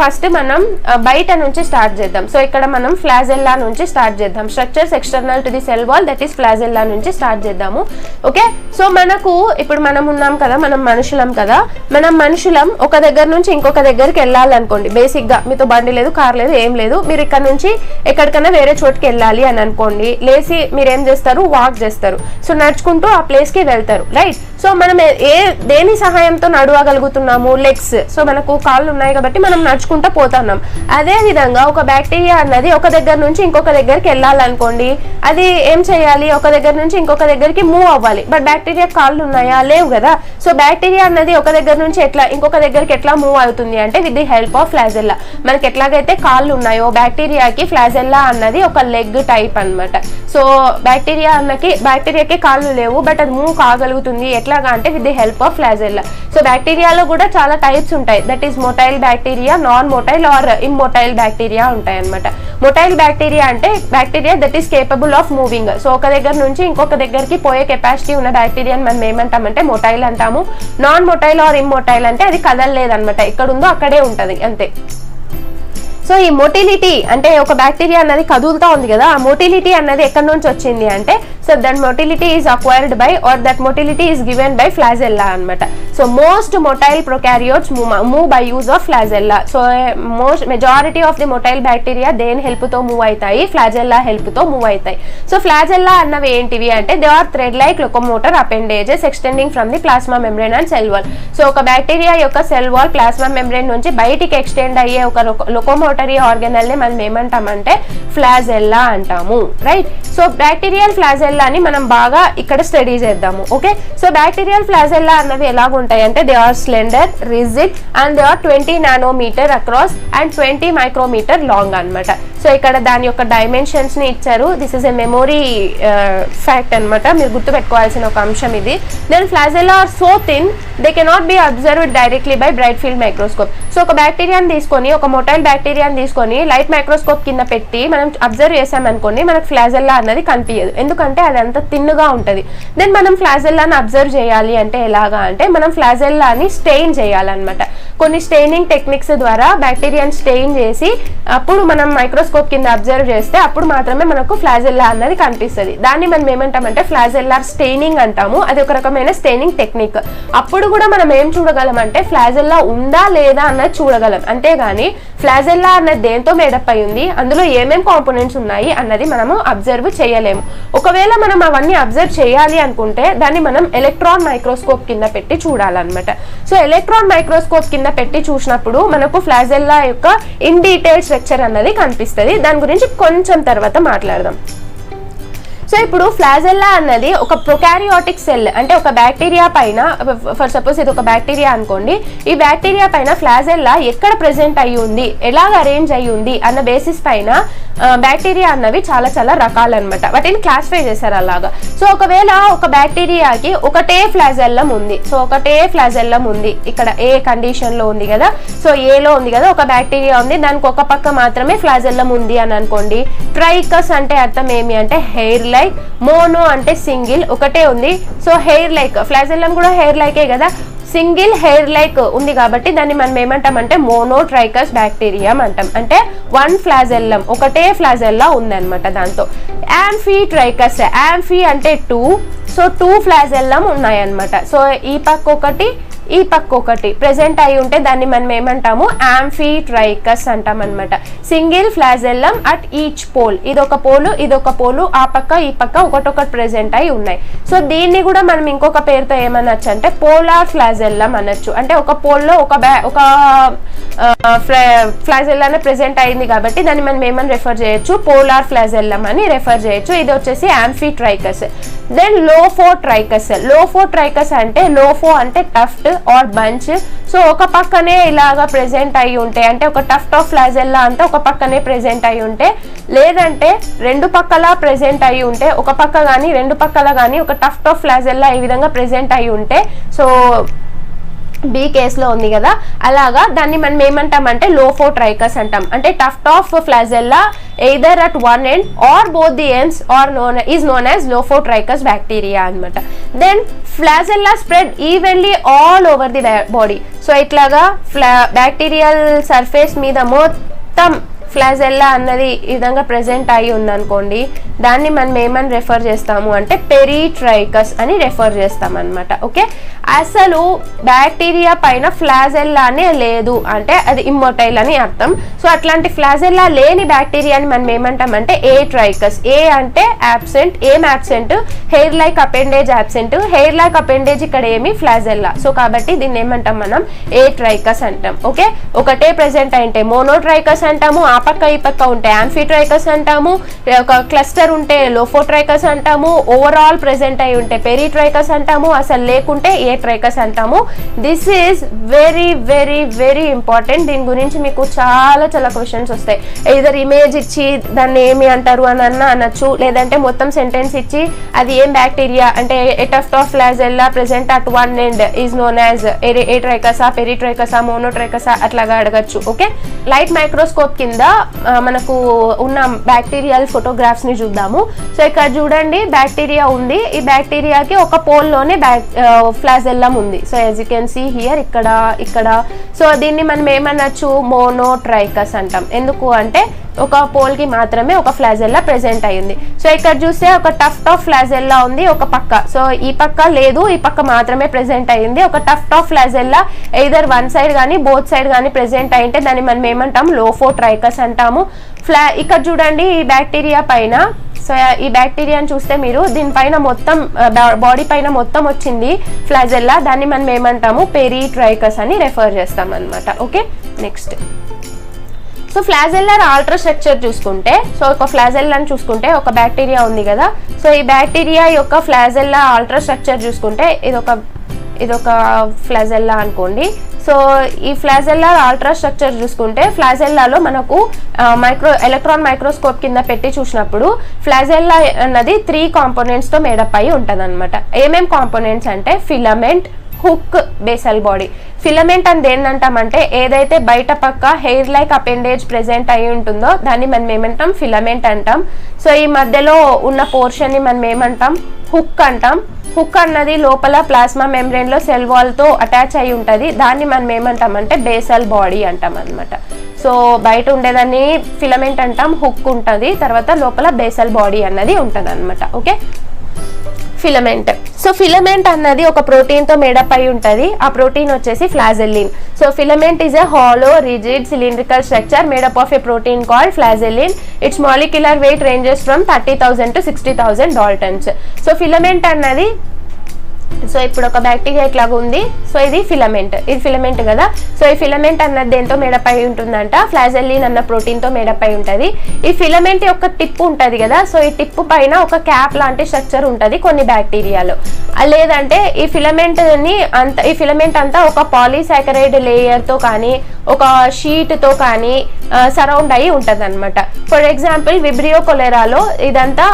First మనం బయట నుంచి స్టార్ట్ చేద్దాం. సో ఇక్కడ మనం ఫ్లాజెల్లా నుంచి స్టార్ట్ చేద్దాం. Structures external to the cell wall, that is flagella నుంచి స్టార్ట్ చేద్దాము. ఓకే, సో మనకు ఇప్పుడు మనం ఉన్నాం కదా, మనం మనుషులం కదా, మనం మనుషులం ఒక దగ్గర నుంచి ఇంకొక దగ్గరికి వెళ్ళాలనుకోండి. బేసిక్ గా మీతో బండి లేదు, కార్ లేదు, ఏం లేదు, మీరు ఇక్కడ నుంచి ఎక్కడికైనా వేరే చోటుకి వెళ్ళాలి అని అనుకోండి. లేచి మీరు ఏం చేస్తారు, వాక్ చేస్తారు. సో నడుచుకుంటూ ఆ ప్లేస్ కి వెళ్తారు, రైట్. సో మనం దేని సహాయంతో నడవగలుగుతున్నాము, లెగ్స్. సో మనకు కాళ్ళు ఉన్నాయి కాబట్టి మనం నడుచుకుంటూ పోతున్నాం. అదే విధంగా ఒక బ్యాక్టీరియా అన్నది ఒక దగ్గర నుంచి ఇంకొక దగ్గరికి వెళ్ళాలనుకోండి, అది ఏం చేయాలి, ఒక దగ్గర నుంచి ఇంకొక దగ్గరికి మూవ్ అవ్వాలి. బట్ బ్యాక్టీరియా కాళ్ళు ఉన్నాయా, లేవు కదా. సో బ్యాక్టీరియా అన్నది ఒక దగ్గర నుంచి ఇంకొక దగ్గరికి ఎట్లా మూవ్ అవుతుంది అంటే with the help of flagella. మనకి ఎట్లాగైతే కాళ్ళు ఉన్నాయో బ్యాక్టీరియాకి ఫ్లాజెల్లా అన్నది ఒక లెగ్ టైప్ అనమాట. సో బ్యాక్టీరియాకి కాళ్ళు లేవు, బట్ అది మూవ్ కాగలుగుతుంది. ఎట్లాగా అంటే with the help of flagella. So బ్యాక్టీరియాలో కూడా చాలా టైప్స్ ఉంటాయి. That is motile bacteria, non motile or immotile bacteria ఉంటాయి అనమాట. మొటైల్ బ్యాక్టీరియా అంటే bacteria that is capable of moving. So ఒక దగ్గర నుంచి ఇంకొక దగ్గరికి పోయే కెపాసిటీ ఉన్న బ్యాక్టీరియాని మనం ఏమంటామంటే మొటైల్ అంటాము. నాన్ మొటైల్ ఆర్ ఇమ్మొటైల్ అంటే అది కదలలేదనమాట, ఎక్కడ ఉందో అక్కడే ఉంటది అంతే. సో ఈ మోటిలిటీ అంటే ఒక బ్యాక్టీరియా అన్నది కదులుతా ఉంది కదా, ఆ మోటిలిటీ అన్నది ఎక్కడి నుంచి వచ్చింది అంటే, so that motility is acquired by or that motility is given by flagella అనమాట. So most motile prokaryotes move by use of flagella. So majority of the motile bacteria దేని హెల్ప్ తో మూవ్ అవుతాయి, flagella help తో move అవుతాయి. So flagella అన్నవి ఏంటివి అంటే they are thread like locomotor appendages extending from the plasma membrane and cell wall. So ఒక bacteria యొక్క సెల్ వాల్ ప్లాస్మా మెంబ్రేన్ నుంచి బయటికి ఎక్స్టెండ్ అయ్యే ఒక లోకోమోటరీ ఆర్గనల్ ని మనం ఏమంటామంటే ఫ్లాజెల్లా అంటాము, రైట్. సో బ్యాక్టీరియల్ ఫ్లాజెల్లాని మనం బాగా ఇక్కడ స్టడీ చేద్దాము. ఓకే, సో బ్యాక్టీరియల్ ఫ్లాజెల్లా అన్నవి ఎలాగుంటాయి అంటే they are slender, rigid and they are 20 nanometre across and 20 micrometre long అనమాట. సో ఇక్కడ దాని యొక్క డైమెన్షన్స్ ని ఇచ్చారు. This is a memory fact అనమాట, మీరు గుర్తుపెట్టుకోవాల్సిన ఒక అంశం ఇది. Then flagella are so thin they cannot be observed directly by bright field microscope. So ఒక బ్యాక్టీరియాని తీసుకొని, ఒక మొటైల్ బ్యాక్టీరియాని తీసుకొని లైట్ మైక్రోస్కోప్ కింద పెట్టి మనం అబ్జర్వ్ చేసామనుకోండి, మనకు ఫ్లాజెల్లా అన్నది కనిపించదు, ఎందుకంటే అది అంత థిన్గా ఉంటుంది. దెన్ మనం ఫ్లాజెల్లాని అబ్జర్వ్ చేయాలి అంటే ఎలాగా అంటే మనం ఫ్లాజెల్లాని స్టెయిన్ చేయాలన్నమాట. కొన్ని స్టెయినింగ్ టెక్నిక్స్ ద్వారా బ్యాక్టీరియాని స్టెయిన్ చేసి అప్పుడు మనం మైక్రోస్కోప్ కింద అబ్జర్వ్ చేస్తే అప్పుడు మాత్రమే మనకు ఫ్లాజెల్లా అన్నది కనిపిస్తుంది. దాన్ని మనం ఏమంటామంటే ఫ్లాజెల్లార్ స్టెయినింగ్ అంటాము. అది ఒక రకమైన స్టెయినింగ్ టెక్నిక్. అప్పుడు కూడా మనం ఏం చూడగలం అంటే ఫ్లాజెల్లా ఉందా లేదా అన్నది చూడగలం, అంతేగాని ఫ్లాజెల్లా అన్నది దేంతో మేడప్ అయి ఉంది, అందులో ఏమేం కాంపోనెంట్స్ ఉన్నాయి అన్నది మనము అబ్జర్వ్ చేయలేము. ఒకవేళ మనం అవన్నీ అబ్జర్వ్ చేయాలి అనుకుంటే దాన్ని మనం ఎలక్ట్రాన్ మైక్రోస్కోప్ కింద పెట్టి చూడాలన్నమాట. సో ఎలక్ట్రాన్ మైక్రోస్కోప్ కింద పెట్టి చూసినప్పుడు మనకు ఫ్లాజెల్లా యొక్క ఇన్ డీటెయిల్ స్ట్రక్చర్ అన్నది కనిపిస్తుంది. దాని గురించి కొంచెం తర్వాత మాట్లాడదాం. సో ఇప్పుడు ఫ్లాజెల్లా అన్నది ఒక ప్రొకారియోటిక్ సెల్, అంటే ఒక బ్యాక్టీరియా పైన, ఫర్ సపోజ్ ఇది ఒక బ్యాక్టీరియా అనుకోండి, ఈ బ్యాక్టీరియా పైన ఫ్లాజెల్లా ఎక్కడ ప్రెసెంట్ అయ్యి ఉంది, ఎలాగ అరేంజ్ అయ్యి ఉంది అన్న బేసిస్ పైన బ్యాక్టీరియా అన్నవి చాలా చాలా రకాలన్నమాట. వాటిని క్లాసిఫై చేశారు అలాగా. సో ఒకవేళ ఒక బ్యాక్టీరియాకి ఒకటే ఫ్లాజెల్లం ఉంది, సో ఒకటే ఫ్లాజెల్లం ఉంది, ఇక్కడ ఏ కండిషన్ లో ఉంది కదా, సో ఏలో ఉంది కదా, ఒక బ్యాక్టీరియా ఉంది, దానికి ఒక పక్క మాత్రమే ఫ్లాజెల్లం ఉంది అని అనుకోండి. ట్రైకస్ అంటే అర్థం ఏమి అంటే హెయిర్ లైక్, మోనో అంటే సింగిల్, ఒకటే ఉంది. సో హెయిర్ లైక్, ఫ్లాజెల్లం కూడా హెయిర్ లైకే కదా, సింగిల్ హెయిర్ లైక్ ఉంది కాబట్టి దాన్ని మనం ఏమంటామంటే మోనోట్రైకస్ బ్యాక్టీరియం అంటాం. అంటే వన్ ఫ్లాజెల్లం, ఒకటే ఫ్లాజెల్లా ఉందన్నమాట. దాంతో యాంఫీట్రైకస్, యాంఫీ అంటే 2, సో 2 ఫ్లాజెల్లం ఉన్నాయన్నమాట. సో ఈ పక్క ఒకటి, ఈ పక్క ఒకటి ప్రెసెంట్ అయి ఉంటే దాన్ని మనం ఏమంటాము యాంఫీట్రైకస్ అంటాం అనమాట. సింగిల్ ఫ్లాజెల్లం అట్ ఈచ్ పోల్, ఇదొక పోలు ఇదొక పోలు, ఆ పక్క ఈ పక్క ఒకటొకటి ప్రెసెంట్ అయి ఉన్నాయి. సో దీన్ని కూడా మనం ఇంకొక పేరుతో ఏమనొచ్చు అంటే పోలార్ ఫ్లాజెల్లం అనొచ్చు. అంటే ఒక పోల్లో ఒక ఫ్లాజెల్లానే ప్రెసెంట్ అయింది కాబట్టి దాన్ని మనం ఏమని రెఫర్ చేయొచ్చు, పోలార్ ఫ్లాజెల్లం అని రెఫర్ చేయొచ్చు. ఇది వచ్చేసి యాంఫీట్రైకస్. దెన్ లోఫోట్రైకస్. లోఫోట్రైకస్ అంటే లోఫో అంటే టఫ్ట్ ఆర్ బంచ్. సో ఒక పక్కనే ఇలాగా ప్రెసెంట్ అయి ఉంటే, అంటే ఒక టఫ్ట్ ఆఫ్ ఫ్లాజెల్లా అంతా ఒక పక్కనే ప్రెసెంట్ అయి ఉంటే, లేదంటే రెండు పక్కల ప్రెసెంట్ అయి ఉంటే, ఒక పక్క కానీ రెండు పక్కల కానీ ఒక టఫ్ట్ ఆఫ్ ఫ్లాజెల్లా ఈ విధంగా ప్రెసెంట్ అయి ఉంటే, సో బి కేసులో ఉంది కదా, అలాగా దాన్ని మనం ఏమంటామంటే లోఫోట్రైకస్ అంటాం. అంటే tuft of flagella either at one end or both the ends or is known as lophotrichous bacteria అనమాట. Then flagella spread evenly all over the body. So ఇట్లాగా బ్యాక్టీరియల్ సర్ఫేస్ మీద మొత్తం ఫ్లాజెల్లా అన్నది ఈ విధంగా ప్రెజెంట్ అయి ఉందనుకోండి, దాన్ని మనం ఏమని రెఫర్ చేస్తాము అంటే పెరిట్రైకస్ అని రెఫర్ చేస్తాం అనమాట. ఓకే, అసలు బ్యాక్టీరియా పైన ఫ్లాజెల్లానే లేదు అంటే అది ఇమ్మొటైల్ అని అర్థం. సో అట్లాంటి ఫ్లాజెల్లా లేని బ్యాక్టీరియాని మనం ఏమంటామంటే ఏట్రైకస్. ఏ అంటే యాబ్సెంట్, ఏం absent? Hair like appendage absent. Hair like appendage ఇక్కడ ఏమి ఫ్లాజెల్లా. సో కాబట్టి దీన్ని ఏమంటాం మనం ఏట్రైకస్ అంటాం. ఓకే, ఒకటే ప్రెజెంట్ అయితే మోనోట్రైకస్ అంటాము, ఆ పక్క ఈ పక్క ఉంటే యాంఫిట్రైకస్ అంటాము, ఒక క్లస్టర్ ఉంటే లోఫోట్రైకస్ అంటాము, ఓవరాల్ ప్రెజెంట్ అయి ఉంటే పెరిట్రైకస్ అంటాము, అసలు లేకుంటే ఏట్రైకస్ అంటాము. This is very very very important. దీని గురించి మీకు చాలా చాలా క్వశ్చన్స్ వస్తాయి. ఇదర్ ఇమేజ్ ఇచ్చి దాన్ని ఏమి అంటారు అని అనొచ్చు, లేదంటే మొత్తం సెంటెన్స్ ఇచ్చి అది ఏం బ్యాక్టీరియా అంటే a tuft of flagella present at one end is known as ఏట్రైకసా, పెరిట్రైకసా, మోనోట్రైకసా అట్లాగా అడగచ్చు. ఓకే, లైట్ మైక్రోస్కోప్ కింద మనకు ఉన్న బ్యాక్టీరియల్ ఫోటోగ్రాఫ్స్ ని చూద్దాము. సో ఇక్కడ చూడండి బ్యాక్టీరియా ఉంది, ఈ బ్యాక్టీరియాకి ఒక పోల్ లోనే ఫ్లాజెల్లం ఉంది. So as you can see here ఇక్కడ. సో దీన్ని మనం ఏమనొచ్చు మోనోట్రైకస్ అంటాం. ఎందుకు అంటే ఒక పోల్ కి మాత్రమే ఒక ఫ్లాజెల్లా ప్రెజెంట్ అయ్యింది. సో ఇక్కడ చూస్తే ఒక టఫ్ట్ ఆఫ్ ఫ్లాజెల్లా ఉంది ఒక పక్క. సో ఈ పక్క లేదు, ఈ పక్క మాత్రమే ప్రెజెంట్ అయ్యింది. ఒక tuft of flagella either one side కానీ బోత్ సైడ్ కానీ ప్రెజెంట్ అయింటే దాన్ని మనం ఏమంటాం లోఫోట్రైకస్ అంటాము. ఇక్కడ చూడండి ఈ బ్యాక్టీరియా పైన, సో ఈ బ్యాక్టీరియాని చూస్తే మీరు దీనిపైన మొత్తం బాడీ పైన మొత్తం వచ్చింది ఫ్లాజెల్లా, దాన్ని మనం ఏమంటాము పెరిట్రైకస్ అని రెఫర్ చేస్తాం అనమాట. Okay, next so flagellar ultrastructure చూసుకుంటే, సో ఒక ఫ్లాజెల్లాని చూసుకుంటే ఒక బ్యాక్టీరియా ఉంది కదా, సో ఈ బ్యాక్టీరియా యొక్క ఫ్లాజెల్లా ఆల్టర్ స్ట్రక్చర్ చూసుకుంటే ఇదొక ఫ్లాజెల్లా అనుకోండి. సో ఈ ఫ్లాజెల్లా ఆల్ట్రా స్ట్రక్చర్ చూసుకుంటే ఫ్లాజెల్లాలో మనకు ఎలక్ట్రాన్ మైక్రోస్కోప్ కింద పెట్టి చూసినప్పుడు ఫ్లాజెల్లా అన్నది 3 కాంపోనెంట్స్తో మేడప్ అయి ఉంటుంది అనమాట. ఏమేం కాంపోనెంట్స్ అంటే filament, hook, basal body. Filament అని దేన్నంటామంటే ఏదైతే బయట పక్క హెయిర్ లైక్ అపెండేజ్ ప్రెజెంట్ అయి ఉంటుందో దాన్ని మనం ఏమంటాం ఫిలమెంట్ అంటాం. సో ఈ మధ్యలో ఉన్న పోర్షన్ ని మనం ఏమంటాం హుక్ అంటాం. హుక్ అన్నది లోపల ప్లాస్మా మెంబ్రెయిన్ లో సెల్ వాల్ తో అటాచ్ అయి ఉంటది, దాన్ని మనం ఏమంటామంటే బేసల్ బాడీ అంటాం అనమాట. సో బయట ఉండేదాన్ని ఫిలమెంట్ అంటాం, హుక్ ఉంటది, తర్వాత లోపల బేసల్ బాడీ అన్నది ఉంటది అనమాట. Okay, filament. సో ఫిలమెంట్ అన్నది ఒక ప్రోటీన్ తో మేడప్ అయి ఉంటది, ఆ ప్రోటీన్ వచ్చేసి flagellin. So filament is a hollow rigid cylindrical structure made up of a protein called flagellin. Its molecular weight ranges from 30,000 to 60,000 daltons. So filament అన్నది, so ఇప్పుడు ఒక బ్యాక్టీరియా ఇట్లాగా ఉంది, సో ఇది ఫిలమెంట్ కదా. సో ఈ ఫిలమెంట్ అన్నది దేంతో మేడప్ అయి ఉంటుందంట ఫ్లాజెల్లిన్ అన్న ప్రోటీన్ తో మేడప్ అయి ఉంటది. ఈ ఫిలమెంట్ యొక్క టిప్ ఉంటది కదా, సో ఈ టిప్ పైన ఒక క్యాప్ లాంటి స్ట్రక్చర్ ఉంటది కొన్ని బ్యాక్టీరియాలో. లేదంటే ఈ ఫిలమెంట్ అంతా ఒక పాలీసాకరైడ్ లేయర్ తో కానీ ఒక షీట్ తో కానీ సరౌండ్ అయి ఉంటది అనమాట. ఫర్ ఎగ్జాంపుల్ విబ్రియో కొలెరాలో ఇదంతా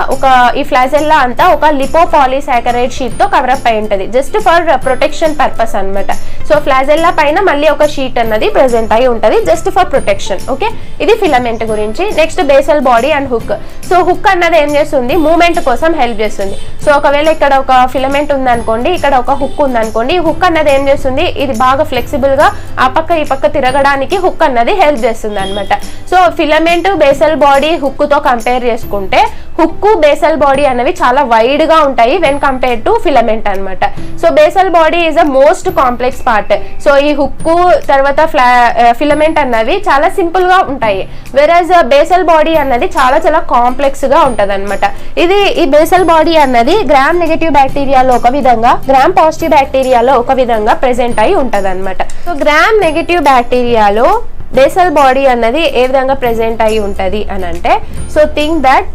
ఈ ఫ్లాజెల్లా అంతా ఒక లిపోపాలీసాకరైడ్ షీట్ తో కవరప్ అయి ఉంటది, జస్ట్ ఫర్ ప్రొటెక్షన్ పర్పస్ అనమాట. సో ఫ్లాజెల్లా పైన మళ్ళీ ఒక షీట్ అన్నది ప్రెజెంట్ అయి ఉంటది జస్ట్ ఫర్ ప్రొటెక్షన్. ఓకే, ఇది ఫిలమెంట్ గురించి. Next basal body and hook. So hook అన్నది ఏం చేస్తుంది మూవ్మెంట్ కోసం హెల్ప్ చేస్తుంది. సో ఒకవేళ ఇక్కడ ఒక ఫిలమెంట్ ఉందనుకోండి, ఇక్కడ ఒక హుక్ ఉందనుకోండి, ఈ హుక్ అన్నది ఏం చేస్తుంది, ఇది బాగా ఫ్లెక్సిబుల్ గా ఆ పక్క ఈ పక్క తిరగడానికి హుక్ అన్నది హెల్ప్ చేస్తుంది అనమాట. So filament basal body hook తో కంపేర్ చేసుకుంటే హుక్ బేసల్ బాడీ అనేవి చాలా వైడ్ గా ఉంటాయి వెన్ కంపేర్ టు ఫిలమెంట్ అనమాట. So basal body is a most complex part. So ఈ హుక్ తర్వాత ఫిలమెంట్ అన్నవి చాలా సింపుల్ గా ఉంటాయి, వెరాజ్ బేసల్ బాడీ అన్నది చాలా చాలా కాంప్లెక్స్ గా ఉంటది అనమాట. ఈ బేసల్ బాడీ అన్నది గ్రామ్ నెగటివ్ బ్యాక్టీరియాలో ఒక విధంగా, గ్రామ్ పాజిటివ్ బ్యాక్టీరియాలో ఒక విధంగా ప్రెసెంట్ అయి ఉంటది అనమాట. సో గ్రామ్ నెగటివ్ బ్యాక్టీరియాలో బేసల్ బాడీ అన్నది ఏ విధంగా ప్రెసెంట్ అయి ఉంటది అని అంటే, so think that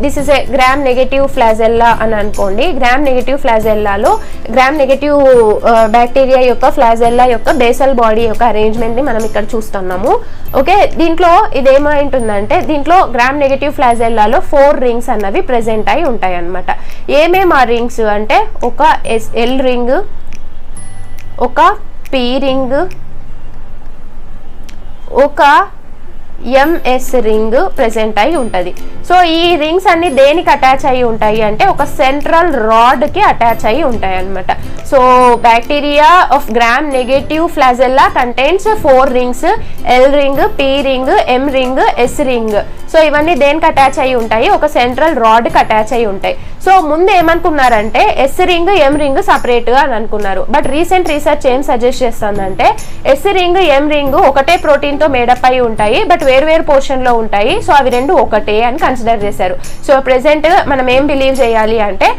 this is a gram negative flagella అని అనుకోండి. గ్రామ్ నెగటివ్ ఫ్లాజెల్లాలో గ్రామ్ నెగటివ్ బ్యాక్టీరియా యొక్క ఫ్లాజెల్లా యొక్క బేసల్ బాడీ యొక్క అరేంజ్మెంట్ ని మనం ఇక్కడ చూస్తున్నాము. ఓకే, దీంట్లో ఇదేమై ఉంటుందంటే దీంట్లో గ్రామ్ నెగటివ్ ఫ్లాజెల్లాలో 4 రింగ్స్ అన్నవి ప్రెసెంట్ అయి ఉంటాయి అన్నమాట. ఏమేమి ఆ రింగ్స్ అంటే ఒక ఎల్ రింగ్, ఒక పి రింగ్, ఒక ఎంఎస్ రింగ్ ప్రెసెంట్ అయి ఉంటుంది. సో ఈ రింగ్స్ అన్ని దేనికి అటాచ్ అయి ఉంటాయి అంటే ఒక సెంట్రల్ రాడ్ కి అటాచ్ అయి ఉంటాయి అన్నమాట. So bacteria of gram negative flagella contains 4 rings, L ring, P ring, M ring, S ring. So ఇవన్నీ దేనికి అటాచ్ అయి ఉంటాయి, ఒక సెంట్రల్ రాడ్ కి అటాచ్ అయి ఉంటాయి. సో ముందు ఏమనుకున్నారంటే yes ring, M ring separate గా అని అనుకున్నారు. బట్ రీసెంట్ రీసెర్చ్ ఏం సజెస్ట్ చేస్తుందంటే ఎస్ రింగ్, ఎం రింగ్ ఒకటే ప్రోటీన్ తో మేడప్ అయి ఉంటాయి, బట్ వేరు పోర్షన్ లో ఉంటాయి. సో అవి రెండు ఒకటే అని కన్సిడర్ చేశారు. సో ప్రెసెంట్ మనం ఏం బిలీవ్ చేయాలి అంటే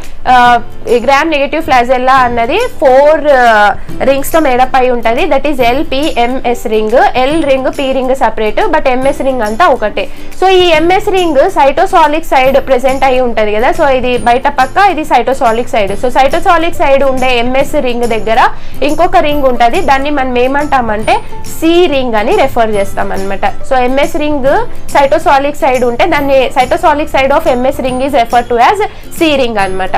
గ్రామ్ నెగటివ్ ఫ్లాజెల్లా అన్నది 4 రింగ్స్ తో మేడప్ అయి ఉంటది. That is L, P, MS ring. L ring, P ring separate, but MS ring అంతా ఒకటే. సో ఈ MS ring cytosolic side present అయి ఉంటది కదా. సో ఇది బయట పక్క, ఇది సైటోసాలిక్ సైడ్. సో సైటోసాలిక్ సైడ్ ఉండే ఎంఎస్ రింగ్ దగ్గర ఇంకొక రింగ్ ఉంటది. దాన్ని మనం ఏమంటామంటే సి రింగ్ అని రెఫర్ చేస్తాం అనమాట. So MS ring cytosolic side ఉంటే దాన్ని cytosolic side of MS ring is refer to as C ring అనమాట.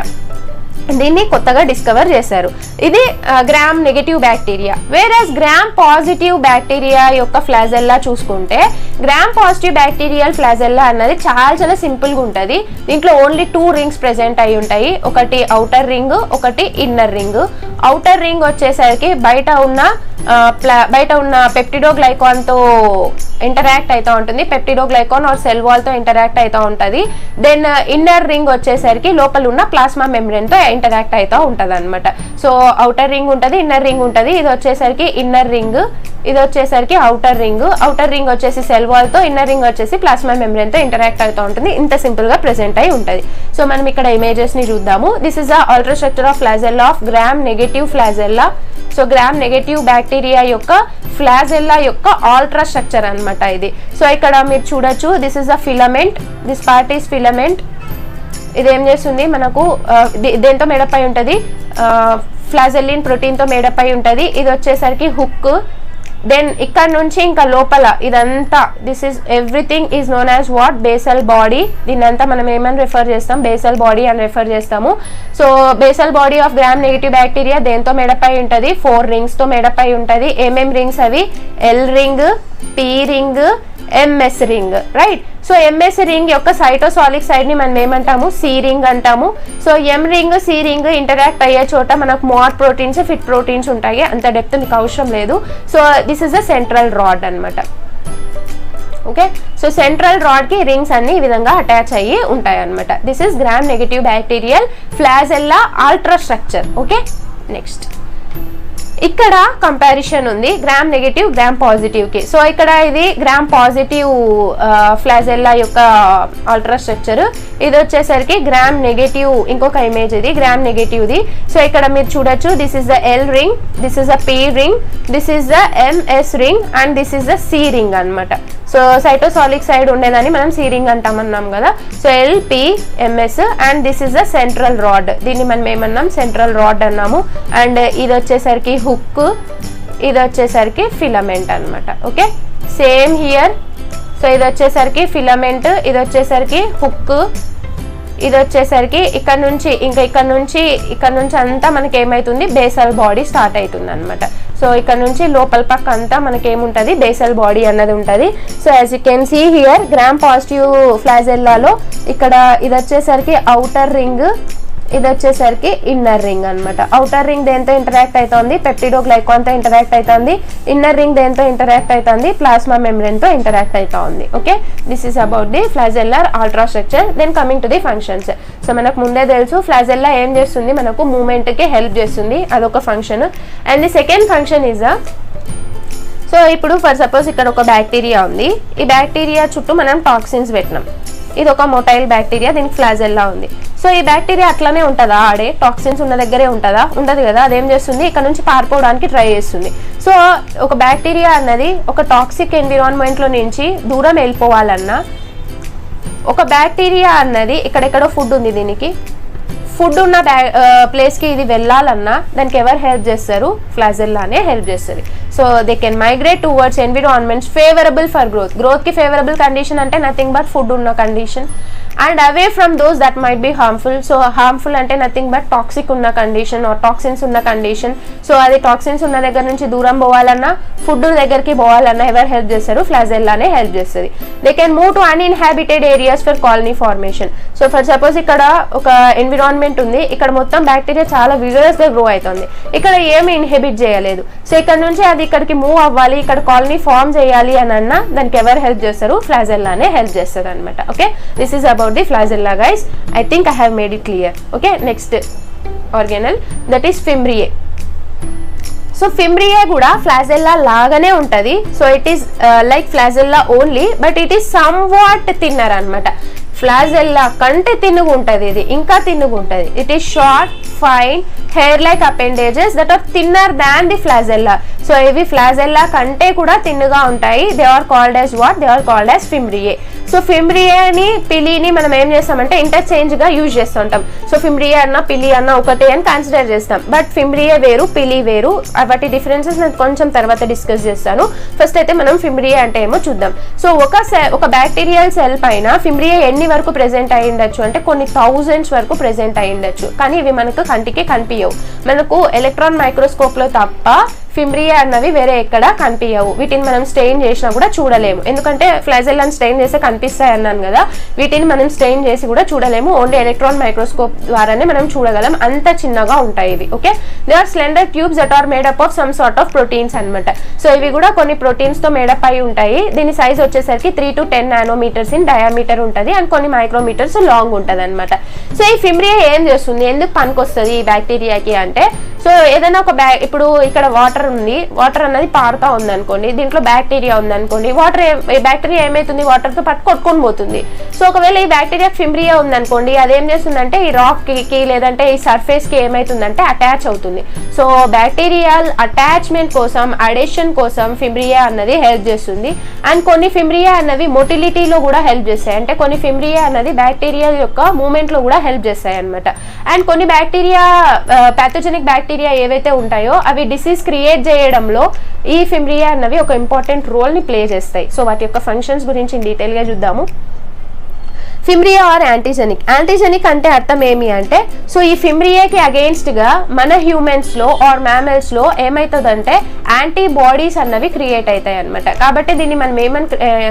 దీన్ని కొత్తగా డిస్కవర్ చేశారు. ఇది gram negative bacteria. Whereas gram positive bacteria యొక్క ఫ్లాజెల్లా చూసుకుంటే గ్రామ్ పాజిటివ్ బ్యాక్టీరియల్ ఫ్లాజెల్లా అన్నది చాలా సింపుల్ గా ఉంటుంది. దీంట్లో ఓన్లీ 2 రింగ్స్ ప్రెసెంట్ అయి ఉంటాయి. ఒకటి ఔటర్ రింగ్, ఒకటి ఇన్నర్ రింగ్. ఔటర్ రింగ్ వచ్చేసరికి బయట ఉన్న పెప్టిడోగ్లైకాన్ తో ఇంటరాక్ట్ అవుతూ ఉంటుంది. పెప్టిడోగ్లైకాన్ ఆర్ సెల్ వాల్ తో ఇంటరాక్ట్ అవుతూ ఉంటుంది. దెన్ ఇన్నర్ రింగ్ వచ్చేసరికి లోపల ఉన్న ప్లాస్మా మెంబ్రేన్ తో ఇంటరాక్ట్ అవుతూ ఉంటది అనమాట. సో ఔటర్ రింగ్ ఉంటది, ఇన్నర్ రింగ్ ఉంటది. ఇది వచ్చేసరికి ఇన్నర్ రింగ్, ఇది వచ్చేసరికి ఔటర్ రింగ్. ఔటర్ రింగ్ వచ్చేసి సెల్ వాల్ తో, ఇన్నర్ రింగ్ వచ్చేసి ప్లాస్మా మెంబ్రేన్ తో ఇంటరాక్ట్ అవుతూ ఉంటుంది. ఇంత సింపుల్ గా ప్రెసెంట్ అయి ఉంటది. సో మనం ఇక్కడ ఇమేజెస్ ని చూద్దాము. This is the ultra structure of flagella of gram negative flagella. So gram negative bacteria యొక్క ఫ్లాజెల్లా యొక్క ఆల్ట్రా స్ట్రక్చర్ అన్నమాట ఇది. సో ఇక్కడ మీరు చూడొచ్చు, this is the filament, this part is filament. ఇది ఏం చేస్తుంది మనకు, దేంతో మేడప్ అయి ఉంటుంది, ఫ్లాజెల్లిన్ ప్రోటీన్ తో మేడప్ అయి ఉంటుంది. ఇది వచ్చేసరికి హుక్. దెన్ ఇక్కడ నుంచి ఇంకా లోపల ఇదంతా this is everything is known as what, basal body. దీన్నంతా మనం ఏమని రెఫర్ చేస్తాం, బేసల్ బాడీ అని రెఫర్ చేస్తాము. So basal body of gram negative bacteria దేంతో మేడప్ అయి ఉంటుంది, 4 రింగ్స్ తో మేడప్ అయి ఉంటుంది. ఏమేం రింగ్స్ అవి, L ring, P ring, MS ring, right. So MS ring యొక్క సైటోసాలిక్ సైడ్ ని మనం ఏమంటాము, సి రింగ్ అంటాము. సో ఎం రింగ్, సి రింగ్ ఇంటరాక్ట్ అయ్యే చోట మనకు మోర్ ప్రోటీన్స్, ఫిట్ ప్రోటీన్స్ ఉంటాయి. అంత డెప్త్ మీకు అవసరం లేదు. So this is the central rod అనమాట. ఓకే, సో సెంట్రల్ రాడ్ కి రింగ్స్ అన్ని ఈ విధంగా అటాచ్ అయ్యి ఉంటాయి అనమాట. This is gram negative bacterial flagella ultra structure. Okay, next ఇక్కడ కంపారిజన్ ఉంది గ్రామ్ నెగటివ్, గ్రామ్ పాజిటివ్ కి. సో ఇక్కడ ఇది గ్రామ్ పాజిటివ్ ఫ్లాజెల్లా యొక్క ఆల్ట్రా స్ట్రక్చర్. ఇది వచ్చేసరికి గ్రామ్ నెగటివ్ ఇంకొక ఇమేజ్, ఇది గ్రామ్ నెగటివ్ ది. సో ఇక్కడ మీరు చూడొచ్చు, this is the L ring, this is the P ring, this is the MS ring and this is the C ring అనమాట. So cytosolic side ఉండేదాన్ని మనం C ring అంటామన్నాం కదా. So L, P, MS and this is the central rod. దీన్ని మనం ఏమన్నాం, central rod అన్నాము. And ఇది వచ్చేసరికి హుక్, ఇది వచ్చేసరికి ఫిలమెంట్ అనమాట. Okay, same here. సో ఇది వచ్చేసరికి ఫిలమెంట్, ఇది వచ్చేసరికి హుక్, ఇది వచ్చేసరికి ఇక్కడ నుంచి అంతా మనకి ఏమైతుంది, బేసల్ బాడీ స్టార్ట్ అవుతుంది అనమాట. సో ఇక్కడ నుంచి లోపల పక్క అంతా మనకి ఏముంటది, బేసల్ బాడీ అన్నది ఉంటది. So as you can see here gram positive ఫ్లాజెల్లాలో ఇక్కడ ఇది వచ్చేసరికి ఔటర్ రింగ్, ఇది వచ్చేసరికి ఇన్నర్ రింగ్ అనమాట. ఔటర్ రింగ్ దేంతో ఇంటరాక్ట్ అవుతుంది, పెప్టిడోగ్లైకాన్ తో ఇంటరాక్ట్ అవుతుంది. ఇన్నర్ రింగ్ దేంతో ఇంటరాక్ట్ అవుతుంది, ప్లాస్మా మెంబ్రేన్ తో ఇంటరాక్ట్ అవుతుంది. Okay, this is about the flagellar ultra structure. Then coming to the functions. So మనకు ముందే తెలుసు ఫ్లాజెల్లా ఏం చేస్తుంది, మనకు మూవ్మెంట్ కి హెల్ప్ చేస్తుంది, అదొక function. And the second function is so ఇప్పుడు ఫర్ సపోజ్ ఇక్కడ ఒక బ్యాక్టీరియా ఉంది. ఈ బ్యాక్టీరియా చుట్టూ మనం టాక్సిన్స్ పెట్టినాం. ఇది ఒక మొటైల్ బ్యాక్టీరియా, దీనికి ఫ్లాజెల్లా ఉంది. సో ఈ బ్యాక్టీరియా అట్లానే ఉంటుందా, ఆడే టాక్సిన్స్ ఉన్న దగ్గరే ఉంటుందా, ఉండదు కదా. అదేం చేస్తుంది, ఇక్కడ నుంచి పారిపోవడానికి ట్రై చేస్తుంది. సో ఒక బ్యాక్టీరియా అన్నది ఒక టాక్సిక్ ఎన్విరాన్మెంట్ లో నుంచి దూరం వెళ్ళిపోవాలన్నా, ఒక బ్యాక్టీరియా అన్నది ఇక్కడెక్కడో ఫుడ్ ఉంది, దీనికి ఫుడ్ ఉన్న ప్లేస్ కి ఇది వెళ్ళాలన్నా దానికి ఎవరు హెల్ప్ చేస్తారు, ఫ్లాజెల్లానే హెల్ప్ చేస్తుంది. So they can migrate towards environments favourable for growth. Growth కి ఫేవరబుల్ కండిషన్ అంటే నథింగ్ బట్ ఫుడ్ ఉన్న condition. And away from those that might be harmful. So harmful అంటే నథింగ్ బట్ టాక్సిక్ ఉన్న condition or toxins ఉన్న condition. So అది toxins ఉన్న దగ్గర నుంచి దూరం పోవాలన్నా, ఫుడ్ దగ్గరికి పోవాలన్నా ఎవరు హెల్ప్ చేస్తారు? ఫ్లాజెల్లానే హెల్ప్ చేస్తుంది. They can move to uninhabited areas for colony formation. So for suppose ఇక్కడ ఒక ఎన్విరాన్మెంట్ ఉంది, ఇక్కడ మొత్తం బ్యాక్టీరియా చాలా విగరస్ గా గ్రో అవుతుంది, ఇక్కడ ఏమి ఇన్హిబిట్ చేయలేదు. సో ఇక్కడ నుంచి అది ఇక్కడికి మూవ్ అవ్వాలి, ఇక్కడ కాలనీ ఫార్మ్ చేయాలి అని అన్నా దానికి ఎవరు హెల్ప్ చేస్తారు? ఫ్లాజెల్లానే హెల్ప్ చేస్తారు అనమాట. Okay, this is about the flagella guys. I think I have made it clear. Okay, next organelle that is fimbriae. So fimbriae కూడా ఫ్లాజెల్లా లాగానే ఉంటుంది. So it is like flagella only, but it is somewhat thinner అనమాట. Flagella కంటే తిన్నుగా ఉంటుంది, ఇది ఇంకా తిన్నుగా ఉంటుంది. It is short, fine, hair like appendages that are thinner than the flagella. So ఇవి ఫ్లాజెల్లా కంటే కూడా తిన్నుగా ఉంటాయి. They are called as what? They are called as fimbriae. So ఫిమ్బ్రియేని పిలీని మనం ఏం చేస్తామంటే ఇంటర్చేంజ్ గా యూజ్ చేస్తుంటాం. సో ఫిమ్బ్రియే అన్న పిలి అన్న ఒకటే అని కన్సిడర్ చేస్తాం, బట్ ఫిమ్బ్రియే వేరు, పిలి వేరు. వాటి డిఫరెన్సెస్ నేను కొంచెం తర్వాత డిస్కస్ చేస్తాను. ఫస్ట్ అయితే మనం ఫిమ్బ్రియే అంటే ఏమో చూద్దాం. సో ఒక బ్యాక్టీరియల్ సెల్ పైన ఫిమ్బ్రియే ఎన్ని వరకు ప్రెజెంట్ అయి ఉండొచ్చు అంటే కొన్ని థౌజండ్స్ వరకు ప్రెజెంట్ అయి ఉండొచ్చు, కానీ ఇవి మనకు కంటికి కనిపించవు. మనకు ఎలక్ట్రాన్ మైక్రోస్కోప్ లో తప్ప ఫిమ్బ్రియే అన్నవి వేరే ఎక్కడ కనిపించవు. వీటిని మనం స్టెయిన్ చేసినా కూడా చూడలేము, ఎందుకంటే ఫ్లాజెల్లాని స్టెయిన్ చేస్తే కనిపిస్తాయి అన్నాను కదా. వీటిని మనం స్టెయిన్ చేసి కూడా చూడలేము, ఓన్లీ ఎలక్ట్రాన్ మైక్రోస్కోప్ ద్వారానే మనం చూడగలం, అంత చిన్నగా ఉంటాయి ఇవి. Okay, they are slender tubes that are made up of some sort of proteins అనమాట. సో ఇవి కూడా కొన్ని ప్రోటీన్స్ తో మేడప్ అయి ఉంటాయి. దీని సైజ్ వచ్చేసరికి 3 to 10 నానోమీటర్స్ ఇన్ డయామీటర్ ఉంటుంది, అండ్ కొన్ని మైక్రోమీటర్స్ లాంగ్ ఉంటుంది అనమాట. సో ఈ ఫిమ్బ్రియే ఏం చేస్తుంది, ఎందుకు పనికొస్తుంది ఈ బ్యాక్టీరియాకి అంటే, సో ఏదైనా ఒక ఇప్పుడు ఇక్కడ వాటర్ ఉంది, వాటర్ అన్నది పారుతా ఉంది అనుకోండి, దీంట్లో బ్యాక్టీరియా ఉంది అనుకోండి, బ్యాక్టీరియా ఏమైతుంది? వాటర్ తో పాటు కొట్టుకొని పోతుంది. సో ఒకవేళ ఈ బ్యాక్టీరియా ఫిమ్బ్రియా ఉంది అనుకోండి, అదేం చేస్తుందంటే ఈ రాక్ కి లేదంటే ఈ సర్ఫేస్ కి ఏమైతుందంటే అటాచ్ అవుతుంది. సో బ్యాక్టీరియల్ అటాచ్మెంట్ కోసం, అడేషన్ కోసం ఫిమ్బ్రియా అన్నది హెల్ప్ చేస్తుంది. అండ్ కొన్ని ఫిమ్బ్రియా అన్నవి మొటిలిటీలో కూడా హెల్ప్ చేస్తాయి, అంటే కొన్ని ఫిమ్బ్రియా అన్నది బ్యాక్టీరియా యొక్క మూవ్మెంట్ లో కూడా హెల్ప్ చేస్తాయి అనమాట. అండ్ కొన్ని బ్యాక్టీరియా పాథోజెనిక్ బ్యాక్టీరియా ఏవైతే ఉంటాయో అవి డిసీజ్ క్రియేట్ చేయడంలో ఈ ఫిమ్బ్రియా అన్నవి ఒక ఇంపార్టెంట్ రోల్ ని ప్లే చేస్తాయి. సో వాటి యొక్క ఫంక్షన్స్ గురించి డీటెయిల్ గా చూద్దాము. ఫిమ్బ్రియా ఆర్ యాంటీజెనిక్. యాంటీజెనిక్ అంటే అర్థం ఏమి అంటే, సో ఈ ఫిమ్బ్రియాకి అగెయిన్స్ట్ గా మన హ్యూమన్స్ లో ఆర్ మ్యామల్స్ లో ఏమవుతుందంటే యాంటీబాడీస్ అన్నవి క్రియేట్ అవుతాయి అనమాట. కాబట్టి దీన్ని మనం ఏమని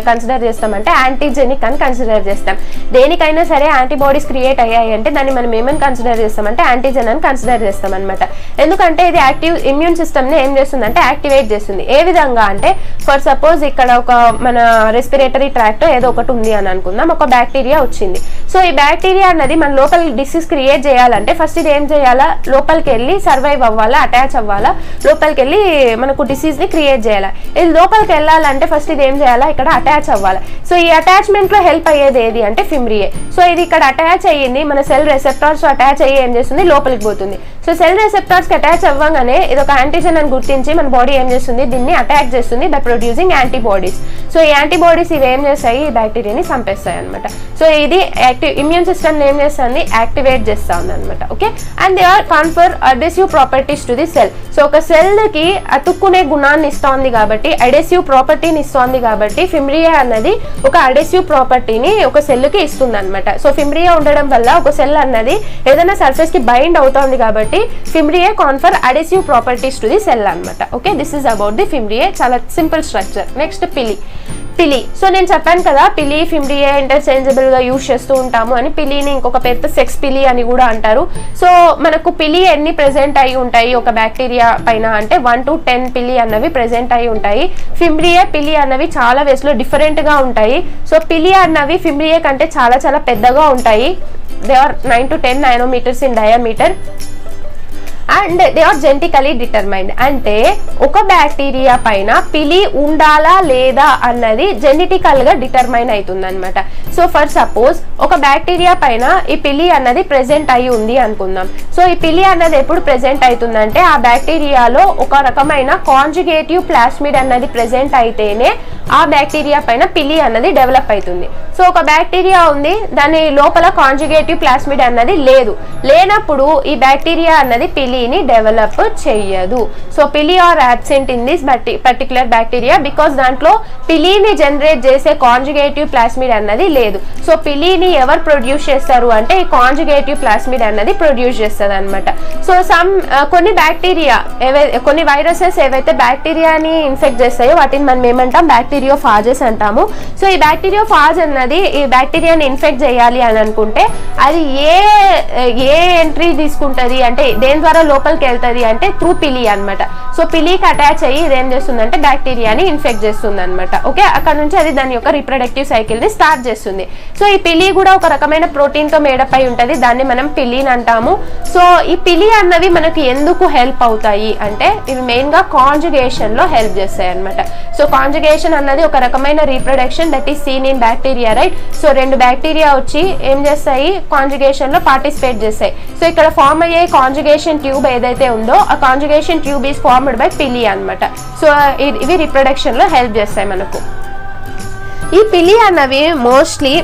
కన్సిడర్ చేస్తామంటే యాంటీజెనిక్ అని కన్సిడర్ చేస్తాం. దేనికైనా సరే యాంటీబాడీస్ క్రియేట్ అయ్యాయి అంటే దాన్ని మనం ఏమని కన్సిడర్ చేస్తామంటే యాంటీజెన్ అని కన్సిడర్ చేస్తాం అనమాట. ఎందుకంటే ఇది యాక్టివ్ ఇమ్యూన్ సిస్టమ్ ని ఏం చేస్తుందంటే యాక్టివేట్ చేస్తుంది. ఏ విధంగా అంటే, ఫర్ సపోజ్ ఇక్కడ ఒక మన రెస్పిరేటరీ ట్రాక్ట్ ఏదో ఒకటి ఉంది అని అనుకుందాం, ఒక బ్యాక్టీరియా వచ్చింది. సో ఈ బ్యాక్టీరియా అన్నది మన లోపల డిసీజ్ క్రియేట్ చేయాలంటే ఫస్ట్ ఇది ఏం చేయాలా? లోపలికి వెళ్ళి సర్వైవ్ అవ్వాలా, అటాచ్ అవ్వాలా, లోపలికి వెళ్ళి మనకు డిసీజ్ ని క్రియేట్ చేయాలా. ఇది లోపలికి వెళ్ళాలంటే ఫస్ట్ ఇది ఏం చేయాలా? ఇక్కడ అటాచ్ అవ్వాలి. సో ఈ అటాచ్మెంట్ లో హెల్ప్ అయ్యేది ఏది అంటే ఫిమ్బ్రియే. సో ఇది ఇక్కడ అటాచ్ అయ్యింది, మన సెల్ రెసెప్టార్స్ అటాచ్ అయ్యి ఏం చేస్తుంది? లోపలికి పోతుంది. సో సెల్ రెసెప్టార్స్ కి అటాచ్ అవ్వగానే ఇది ఒక యాంటీజెన్ అని గుర్తించి మన బాడీ ఏం చేస్తుంది? దీన్ని అటాక్ చేస్తుంది బై ప్రొడ్యూసింగ్ యాంటీబాడీస్. సో ఈ యాంటీబాడీస్ ఇవి ఏం చేస్తాయి? ఈ బ్యాక్టీరియాని చంపేస్తాయి అనమాట. సో ఇది యాక్టివ్ ఇమ్యూన్ సిస్టమ్ ఏం చేస్తుంది? యాక్టివేట్ చేస్తా ఉంది అనమాట. Okay, and they are confer adhesive properties to the cell. So ఒక సెల్ కి అతుక్కునే గుణాన్ని ఇస్తోంది కాబట్టి, అడెసివ్ ప్రాపర్టీని ఇస్తోంది కాబట్టి ఫిమ్బ్రియా అన్నది ఒక అడెసివ్ ప్రాపర్టీని ఒక సెల్ కి ఇస్తుంది అనమాట. సో ఫిమ్బ్రియా ఉండడం వల్ల ఒక సెల్ అన్నది ఏదైనా సర్ఫేస్ కి బైండ్ అవుతోంది కాబట్టి fimbria confer adhesive properties to the cell అనమాట. Okay, this is about the fimbria. చాలా simple structure. Next pili. So నేను చెప్పాను కదా పిలి ఫిమ్బ్రియా ఇంటర్చేంజబుల్ గా యూజ్ చేస్తూ ఉంటాము అని. పిలిని ఇంకొక పేరుతో సెక్స్ పిలి అని కూడా అంటారు. సో మనకు పిలి ఎన్ని ప్రెజెంట్ అయి ఉంటాయి ఒక బ్యాక్టీరియా పైన అంటే 1 to 10 పిలి అన్నవి ప్రెజెంట్ అయి ఉంటాయి. ఫిమ్బ్రియా పిలి అన్నవి చాలా వేస్ లో డిఫరెంట్ గా ఉంటాయి. సో పిలి అన్నవి ఫిమ్బ్రియా కంటే చాలా చాలా పెద్దగా ఉంటాయి. They are 9 to 10 nanometres in diameter and they are genetically determined. అంటే ఒక బ్యాక్టీరియా పైన పిలి ఉండాలా లేదా అన్నది జెనెటికల్ గా డిటర్మైన్ అవుతుంది అనమాట. సో ఫర్ సపోజ్ ఒక బ్యాక్టీరియా పైన ఈ పిలి అన్నది ప్రెజెంట్ అయి ఉంది అనుకుందాం. సో ఈ పిలి అన్నది ఎప్పుడు ప్రెజెంట్ అవుతుందంటే ఆ బ్యాక్టీరియాలో ఒక రకమైన కాంజుగేటివ్ ప్లాస్మిడ్ అన్నది ప్రెజెంట్ అయితేనే ఆ బ్యాక్టీరియా పైన పిలి అన్నది డెవలప్ అవుతుంది. సో ఒక బ్యాక్టీరియా ఉంది, దాని లోపల కాంజుగేటివ్ ప్లాస్మిడ్ అన్నది లేనప్పుడు ఈ బ్యాక్టీరియా అన్నది పిలి పిలీని డెవలప్ చెయ్యదు. So pili are absent in this particular bacteria because దాంట్లో పిలీని జనరేట్ చేసే కాంజుగేటివ్ ప్లాస్మిడ్ అన్నది లేదు. సో పిలీని ఎవరు ప్రొడ్యూస్ చేస్తారు అంటే ఈ కాంజుగేటివ్ ప్లాస్మిడ్ అన్నది ప్రొడ్యూస్ చేస్తుంది అనమాట. సో కొన్ని బ్యాక్టీరియా కొన్ని వైరసెస్ ఏవైతే బ్యాక్టీరియాని ఇన్ఫెక్ట్ చేస్తాయో వాటిని మనం ఏమంటాం బ్యాక్టీరియోఫాజెస్ అంటాము. సో ఈ బ్యాక్టీరియోఫాజ్ అన్నది ఈ బ్యాక్టీరియాని ఇన్ఫెక్ట్ చేయాలి అని అనుకుంటే అది ఏ ఎంట్రీ తీసుకుంటది అంటే దేని ద్వారా లోపలికి వెళ్తుంది అంటే త్రూ పిలి అనమాట. సో పిలికి అటాచ్ అయ్యి ఇదేం చేస్తుందంటే బ్యాక్టీరియాని ఇన్ఫెక్ట్ చేస్తుంది అనమాట. ఓకే, అక్కడ నుంచి అది దాని యొక్క రిప్రొడక్టివ్ సైకిల్ ని స్టార్ట్ చేస్తుంది. సో ఈ పిలి కూడా ఒక రకమైన ప్రోటీన్ తో మేడప్ అయి ఉంటుంది, దాన్ని మనం పిలిన్ అంటాము. సో ఈ పిలి అన్నవి మనకి ఎందుకు హెల్ప్ అవుతాయి అంటే ఇవి మెయిన్ గా కాంజుగేషన్ లో హెల్ప్ చేస్తాయి అనమాట. సో కాంజుగేషన్ అన్నది ఒక రకమైన reproduction that is seen in bacteria, right. So రెండు బ్యాక్టీరియా వచ్చి ఏం చేస్తాయి కాంజుగేషన్ లో పార్టిసిపేట్ చేస్తాయి. సో ఇక్కడ ఫార్మ్ అయ్యే కాంజుగేషన్ ట్యూబ్ ఏదైతే ఉందో ఆ conjugation tube is formed by pili అనమాట. సో ఇవి రిప్రొడక్షన్ లో హెల్ప్ చేస్తాయి మనకు. ఈ పిలి అన్నవి మోస్ట్లీ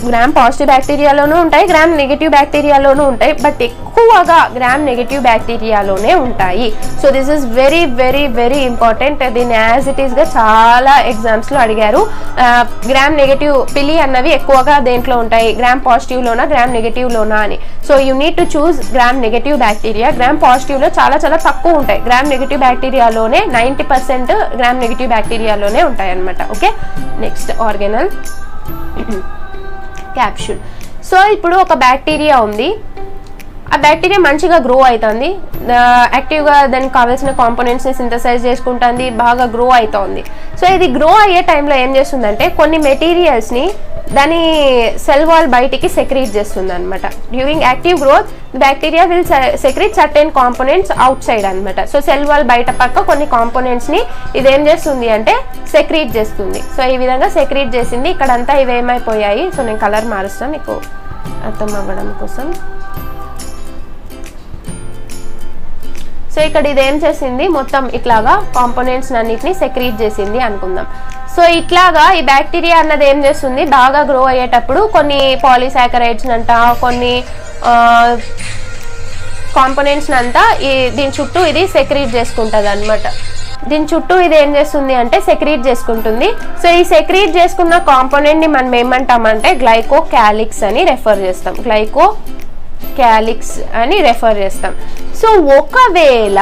గ్రామ్ పాజిటివ్ బ్యాక్టీరియాలోనూ ఉంటాయి, గ్రామ్ నెగిటివ్ బ్యాక్టీరియాలోనూ ఉంటాయి, బట్ ఎక్కువగా గ్రామ్ నెగిటివ్ బ్యాక్టీరియాలోనే ఉంటాయి. So this is very very very important. దీన్ని యాజ్ ఇట్ ఈస్ గా చాలా ఎగ్జామ్స్ లో అడిగారు. గ్రామ్ నెగిటివ్ పిలి అన్నవి ఎక్కువగా దేంట్లో ఉంటాయి, గ్రామ్ పాజిటివ్ లోనా గ్రామ్ నెగిటివ్ లోనా అని. So you need to choose gram negative bacteria. Gram positive లో చాలా చాలా తక్కువ ఉంటాయి, గ్రామ్ నెగిటివ్ బ్యాక్టీరియాలోనే 90% గ్రామ్ నెగిటివ్ బ్యాక్టీరియాలోనే ఉంటాయి అనమాట. Okay, next organelle capsule. So ఇప్పుడు ఒక బ్యాక్టీరియా ఉంది, ఆ బ్యాక్టీరియా మంచిగా గ్రో అవుతుంది, యాక్టివ్గా దానికి కావాల్సిన కాంపోనెంట్స్ని సింథసైజ్ చేసుకుంటుంది, బాగా గ్రో అవుతుంది. సో ఇది గ్రో అయ్యే టైంలో ఏం చేస్తుందంటే కొన్ని మెటీరియల్స్ని దాని సెల్ వాల్ బయటికి సెక్రీట్ చేస్తుంది అనమాట. During active growth bacteria will secrete certain components out side అనమాట. సో సెల్ వాల్ బయట పక్క కొన్ని కాంపోనెంట్స్ని ఇదేం చేస్తుంది అంటే సెక్రీట్ చేస్తుంది. సో ఈ విధంగా సెక్రీట్ చేసింది. ఇక్కడంతా ఇవేమైపోయాయి. సో నేను కలర్ మారుస్తాను మీకు అర్థం అవ్వడం కోసం. సో ఇక్కడ ఇదేం చేసింది మొత్తం ఇట్లాగా కాంపోనెంట్స్ అన్నిటిని సెక్రీట్ చేసింది అనుకుందాం. సో ఇట్లాగా ఈ బ్యాక్టీరియా అన్నది ఏం చేస్తుంది బాగా గ్రో అయ్యేటప్పుడు కొన్ని పాలీసాకరైడ్స్ అంట కొన్ని కాంపోనెంట్స్ అంతా దీని చుట్టూ ఇది సెక్రీట్ చేసుకుంటుంది అనమాట. దీని చుట్టూ ఇది ఏం చేస్తుంది అంటే సెక్రీట్ చేసుకుంటుంది. సో ఈ సెక్రీట్ చేసుకున్న కాంపోనెంట్ ని మనం ఏమంటామంటే గ్లైకోకాలిక్స్ అని రెఫర్ చేస్తాం, గ్లైకోకాలిక్స్ అని రెఫర్ చేస్తాం. సో ఒకవేళ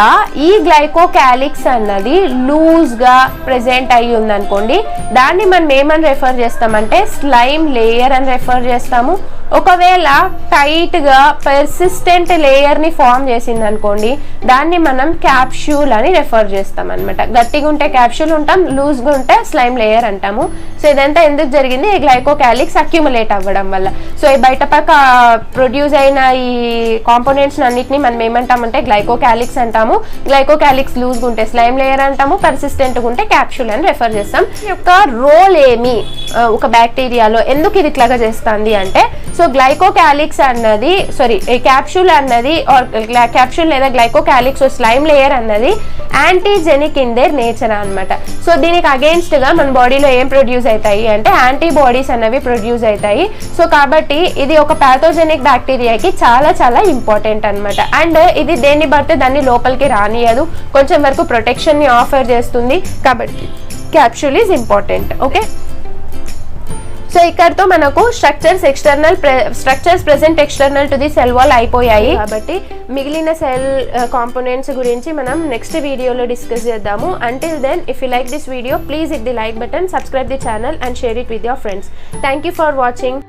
ఈ గ్లైకోకాలిక్స్ అన్నది లూజ్గా ప్రెజెంట్ అయ్యి ఉందనుకోండి, దాన్ని మనం ఏమని రెఫర్ చేస్తామంటే స్లైమ్ లేయర్ అని రెఫర్ చేస్తాము. ఒకవేళ టైట్గా పర్సిస్టెంట్ లేయర్ని ఫామ్ చేసింది అనుకోండి, దాన్ని మనం క్యాప్సూల్ అని రెఫర్ చేస్తాం అనమాట. గట్టిగా ఉంటే క్యాప్సూల్ ఉంటాం, లూజ్గా ఉంటే స్లైమ్ లేయర్ అంటాము. సో ఇదంతా ఎందుకు జరిగింది, ఈ గ్లైకోకాలిక్స్ అక్యుములేట్ అవ్వడం వల్ల. సో ఈ బయట పక్క ప్రొడ్యూస్ అయిన ఈ కాంపోనెంట్స్ అన్నిటిని మనం ఏమంటామంటే గ్లైకోకాలిక్స్ అంటాము. గ్లైకోకాలిక్స్ లూజ్గా ఉంటే స్లైమ్ లేయర్ అంటాము, పర్సిస్టెంట్గా ఉంటే క్యాప్సూల్ అని రెఫర్ చేస్తాం. ఈ యొక్క రోల్ ఏమి ఒక బ్యాక్టీరియాలో ఎందుకు ఇది ఇట్లాగా చేస్తుంది అంటే, సో గ్లైకోకాలిక్స్ అన్నది క్యాప్సూల్ అన్నది క్యాప్సూల్ లేదా గ్లైకోకాలిక్స్ స్లైమ్ లేయర్ అన్నది యాంటీజెనిక్ ఇన్ దేర్ నేచర్ అనమాట. సో దీనికి అగేన్స్ట్ గా మన బాడీలో ఏం ప్రొడ్యూస్ అవుతాయి అంటే యాంటీబాడీస్ అన్నవి ప్రొడ్యూస్ అవుతాయి. సో కాబట్టి ఇది ఒక ప్యాథోజెనిక్ బ్యాక్టీరియాకి చాలా చాలా ఇంపార్టెంట్ అనమాట. అండ్ ఇది దేన్ని బట్టి దాన్ని లోపలికి రానియదు, కొంచెం వరకు ప్రొటెక్షన్ ని ఆఫర్ చేస్తుంది. కాబట్టి capsule is important. Okay, so ఇక్కడతో మనకు structures present external to the cell wall అయిపోయాయి. కాబట్టి మిగిలిన సెల్ కాంపోనెంట్స్ గురించి మనం నెక్స్ట్ వీడియోలో డిస్కస్ చేద్దాము. Until then, if you like this video, please hit the like button, subscribe the channel and share it with your friends. Thank you for watching.